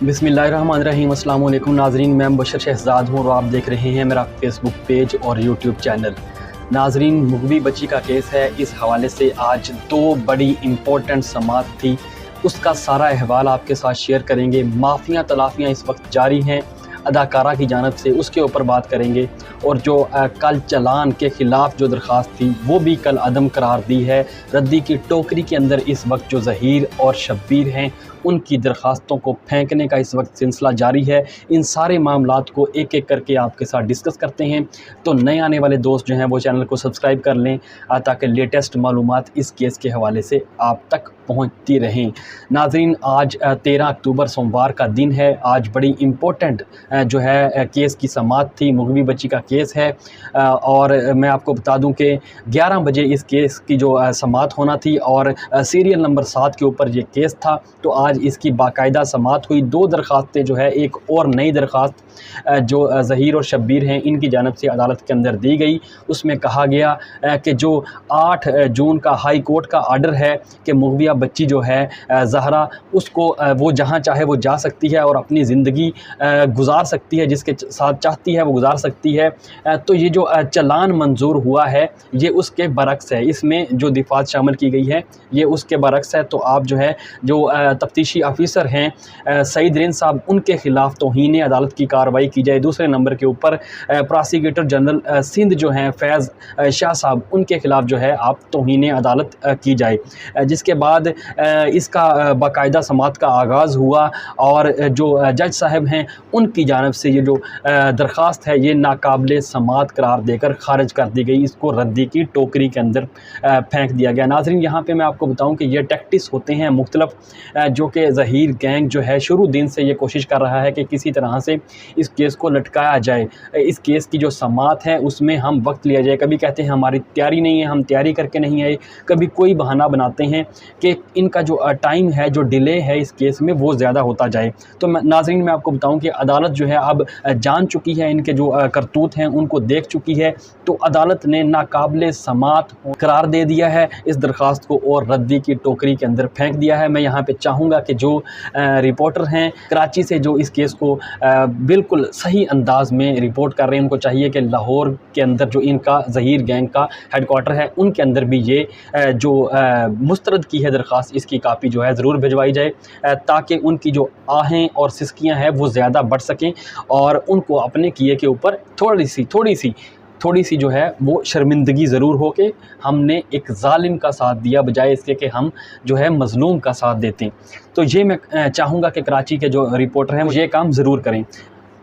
बिस्मिल्लाहिर्रहमानिर्रहीम। अस्सलाम वालेकुम नाज़रीन, मैं बशर शहजाद हूँ और आप देख रहे हैं मेरा फेसबुक पेज और यूट्यूब चैनल। नाज़रीन, मुगवी बच्ची का केस है। इस हवाले से आज दो बड़ी इम्पोर्टेंट समाअत थी, उसका सारा अहवाल आपके साथ शेयर करेंगे। माफ़ियाँ तलाफ़ियाँ इस वक्त जारी हैं अदाकारा की जानिब से, उसके ऊपर बात करेंगे। और जो कल चलान के ख़िलाफ़ जो दरख्वास्त थी वो भी कल अदम करार दी है। रद्दी की टोकरी के अंदर इस वक्त जो ज़हीर और शब्बीर हैं उनकी दरख्वास्तों को फेंकने का इस वक्त सिलसिला जारी है। इन सारे मामलात को एक एक करके आपके साथ डिस्कस करते हैं। तो नए आने वाले दोस्त जो हैं वो चैनल को सब्सक्राइब कर लें ताकि लेटेस्ट मालूमात इस केस के हवाले से आप तक पहुंचती रहें। नाज़रीन, आज 13 अक्टूबर सोमवार का दिन है। आज बड़ी इम्पोर्टेंट जो है केस की समाअत थी। मुगवी बच्ची का केस है और मैं आपको बता दूं कि 11 बजे इस केस की जो समाअत होना थी और सीरियल नंबर 7 के ऊपर ये केस था। तो आज इसकी बाकायदा समाअत हुई। दो दरख्वास्तें जो है, एक और नई दरख्वास्त जो ज़हीर और शब्बीर हैं इनकी जानिब से अदालत के अंदर दी गई। उसमें कहा गया कि जो 8 जून का हाई कोर्ट का आर्डर है कि मुगविया बच्ची जो है ज़हरा, उसको वो जहाँ चाहे वो जा सकती है और अपनी ज़िंदगी गुजार सकती है, जिसके साथ चाहती है वो गुजार सकती है। तो ये जो चलान मंजूर हुआ है ये उसके बरक्स है। इसमें जो दिफात शामिल की गई है ये उसके बरक्स है। तो आप जो है जो तफ्तीशी ऑफिसर हैं सईद रिन साहब, उनके ख़िलाफ़ तौहीन अदालत की कार्रवाई की जाए। दूसरे नंबर के ऊपर प्रोसिक्यूटर जनरल सिंध जो हैं फैज़ शाह साहब, उनके ख़िलाफ़ जो है आप तौहीन अदालत की जाए। जिसके बाद इसका बाकायदा समाअत का आगाज़ हुआ और जो जज साहब हैं उनकी जानिब से ये जो दरख्वास्त है ये नाकाबिले समाअत करार देकर ख़ारिज कर दी गई। इसको रद्दी की टोकरी के अंदर फेंक दिया गया। नाज़रीन, यहाँ पे मैं आपको बताऊँ कि ये टैक्टिस होते हैं मुख्तलिफ, जो कि ज़हीर गैंग जो है शुरू दिन से ये कोशिश कर रहा है कि किसी तरह से इस केस को लटकाया जाए। इस केस की जो समाअत है उसमें हम वक्त लिया जाए। कभी कहते हैं हमारी तैयारी नहीं है, हम तैयारी करके नहीं आए, कभी कोई बहाना बनाते हैं कि इनका जो टाइम है, जो डिले है इस केस में वो ज़्यादा होता जाए। तो नाज़रीन, मैं आपको बताऊं कि अदालत जो है अब जान चुकी है, इनके जो करतूत हैं उनको देख चुकी है। तो अदालत ने नाकाबिले समाअत करार दे दिया है इस दरख्वास्त को और रद्दी की टोकरी के अंदर फेंक दिया है। मैं यहाँ पे चाहूँगा कि जो रिपोर्टर हैं कराची से जो इस केस को बिल्कुल सही अंदाज में रिपोर्ट कर रहे हैं, उनको चाहिए कि लाहौर के अंदर जो इनका ज़हीर गैंग का हेडक्वार्टर है उनके अंदर भी ये जो मुस्तरद की है दरख्वास्त, इसकी कापी जो है ज़रूर भिजवाई जाए ताकि उनकी जो आहें और सिसकियाँ हैं वो ज़्यादा बढ़ सकें और उनको अपने किए के ऊपर थोड़ी सी जो है वो शर्मिंदगी ज़रूर हो कि हमने एक ज़ालिम का साथ दिया बजाय इसके कि हम जो है मज़लूम का साथ देते। तो ये मैं चाहूँगा कि कराची के जो रिपोर्टर हैं वो ये काम ज़रूर करें।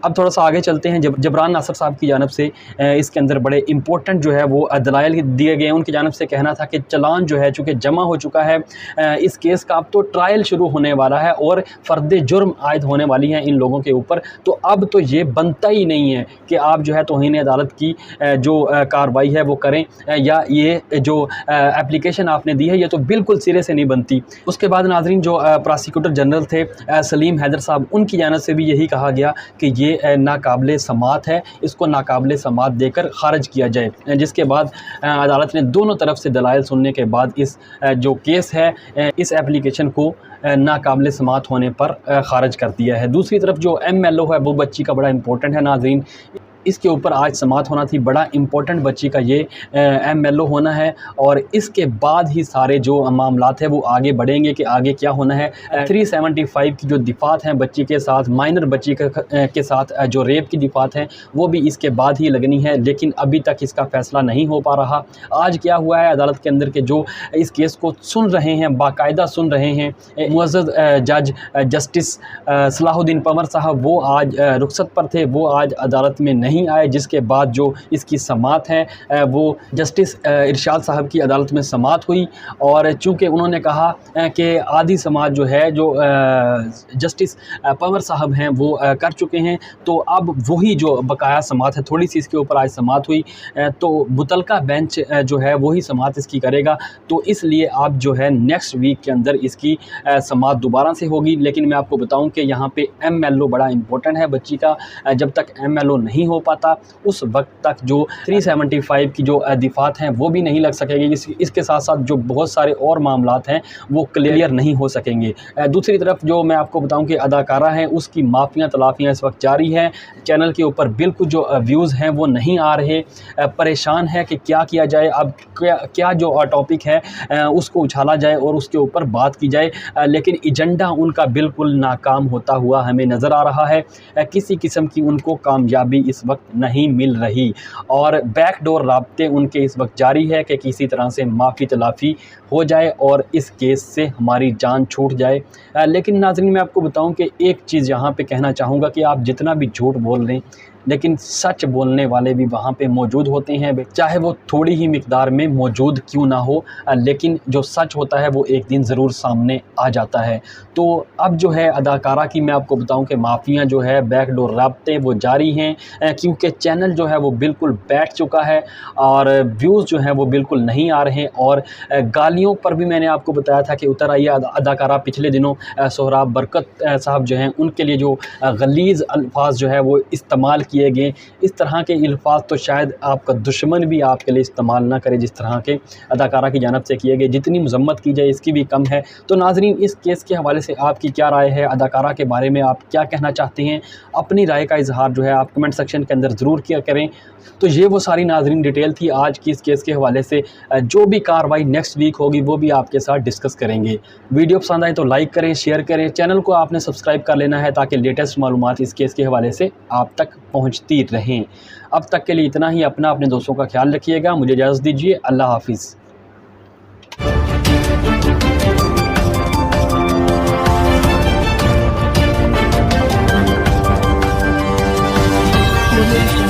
अब थोड़ा सा आगे चलते हैं। जबरान नासिर साहब की जानिब से इसके अंदर बड़े इंपॉर्टेंट जो है वो दलाइल दिए गए हैं। उनकी जानिब से कहना था कि चलान जो है चूँकि जमा हो चुका है, इस केस का अब तो ट्रायल शुरू होने वाला है और फ़र्द जुर्म आयद होने वाली हैं इन लोगों के ऊपर। तो अब तो ये बनता ही नहीं है कि आप जो है तौहीन अदालत की जो कार्रवाई है वो करें, या ये जो एप्लीकेशन आपने दी है ये तो बिल्कुल सिरे से नहीं बनती। उसके बाद नाज़रीन, जो प्रोसिक्यूटर जनरल थे सलीम हैदर साहब, उनकी जानिब से भी यही कहा गया कि ये नाकाबिले समाअत है, इसको नाकाबिले समाअत देकर ख़ारिज किया जाए। जिसके बाद अदालत ने दोनों तरफ से दलाइल सुनने के बाद इस जो केस है इस एप्लीकेशन को नाकाबिले समाअत होने पर ख़ारिज कर दिया है। दूसरी तरफ जो MLO है वो बच्ची का बड़ा इंपॉर्टेंट है नाज़रीन, इसके ऊपर आज समाअत होना थी। बड़ा इंपॉर्टेंट बच्ची का ये MLO होना है और इसके बाद ही सारे जो मामलात है वो आगे बढ़ेंगे कि आगे क्या होना है। 375 की जो दिफात हैं बच्ची के साथ, माइनर बच्ची के साथ जो रेप की दिफात है वो भी इसके बाद ही लगनी है, लेकिन अभी तक इसका फ़ैसला नहीं हो पा रहा। आज क्या हुआ है अदालत के अंदर के जो इस केस को सुन रहे हैं, बाकायदा सुन रहे हैं, मुअज़्ज़ज़ जज जस्टिस सलाहुद्दीन पंवर साहब वो आज रुखसत पर थे, वो आज अदालत में नहीं आए। जिसके बाद जो इसकी समाअत है वो जस्टिस इरशाद साहब की अदालत में समाअत हुई और चूँकि उन्होंने कहा कि आधी समाअत जो है जो जस्टिस पंवर साहब हैं वो कर चुके हैं, तो अब वही जो बकाया समाअत है थोड़ी सी इसके ऊपर आज समाअत हुई, तो मुतलका बेंच जो है वही समाअत इसकी करेगा। तो इसलिए आप जो है नेक्स्ट वीक के अंदर इसकी समाअत दोबारा से होगी। लेकिन मैं आपको बताऊं कि यहाँ पे MLO बड़ा इंपॉर्टेंट है बच्ची का। जब तक MLO नहीं हो पाता, उस वक्त तक जो 375 की जो दफात हैं वो भी नहीं लग सकेंगे। इसके साथ साथ जो बहुत सारे और मामलात हैं वो क्लियर नहीं हो सकेंगे। दूसरी तरफ जो मैं आपको बताऊं कि अदाकारा है उसकी माफ़ियाँ तलाफ़ियाँ इस वक्त जारी है। चैनल के ऊपर बिल्कुल जो व्यूज़ हैं वो नहीं आ रहे, परेशान है कि क्या किया जाए, अब क्या जो टॉपिक है उसको उछाला जाए और उसके ऊपर बात की जाए, लेकिन एजेंडा उनका बिल्कुल नाकाम होता हुआ हमें नज़र आ रहा है। किसी किस्म की उनको कामयाबी इस वक्त नहीं मिल रही और बैकडोर राब्ते उनके इस वक्त जारी है कि किसी तरह से माफ़ी तलाफ़ी हो जाए और इस केस से हमारी जान छूट जाए। लेकिन नाज़रीन मैं आपको बताऊं कि एक चीज़ यहाँ पे कहना चाहूँगा कि आप जितना भी झूठ बोल लें लेकिन सच बोलने वाले भी वहाँ पे मौजूद होते हैं, चाहे वो थोड़ी ही मिकदार में मौजूद क्यों ना हो, लेकिन जो सच होता है वो एक दिन ज़रूर सामने आ जाता है। तो अब जो है अदाकारा की मैं आपको बताऊं कि माफ़ियाँ जो है बैकडोर राब्ते वो जारी हैं, क्योंकि चैनल जो है वो बिल्कुल बैठ चुका है और व्यूज़ जो हैं वो बिल्कुल नहीं आ रहे हैं। और गालियों पर भी मैंने आपको बताया था कि उतर आई अदाकारा। पिछले दिनों सोहराब बरकत साहब जो हैं उनके लिए जो गलीज़ अल्फाज जो है वो इस्तेमाल किए गए, इस तरह के अल्फाज तो शायद आपका दुश्मन भी आपके लिए इस्तेमाल ना करे जिस तरह के अदाकारा की जानब से किए गए। जितनी मजम्मत की जाए इसकी भी कम है। तो नाज़रीन इस केस के हवाले से आपकी क्या राय है, अदाकारा के बारे में आप क्या कहना चाहते हैं, अपनी राय का इजहार जो है आप कमेंट सेक्शन के अंदर ज़रूर किया करें। तो ये वो सारी नाज़रीन डिटेल थी आज की इस केस के हवाले से। जो भी कार्रवाई नेक्स्ट वीक होगी वो भी आपके साथ डिस्कस करेंगे। वीडियो पसंद आए तो लाइक करें, शेयर करें, चैनल को आपने सब्सक्राइब कर लेना है ताकि लेटेस्ट मालूमात इस केस के हवाले से आप तक पहुँचती रहें। अब तक के लिए इतना ही। अपने दोस्तों का ख्याल रखिएगा। मुझे इजाज़त दीजिए। अल्लाह हाफिज़। Revolution.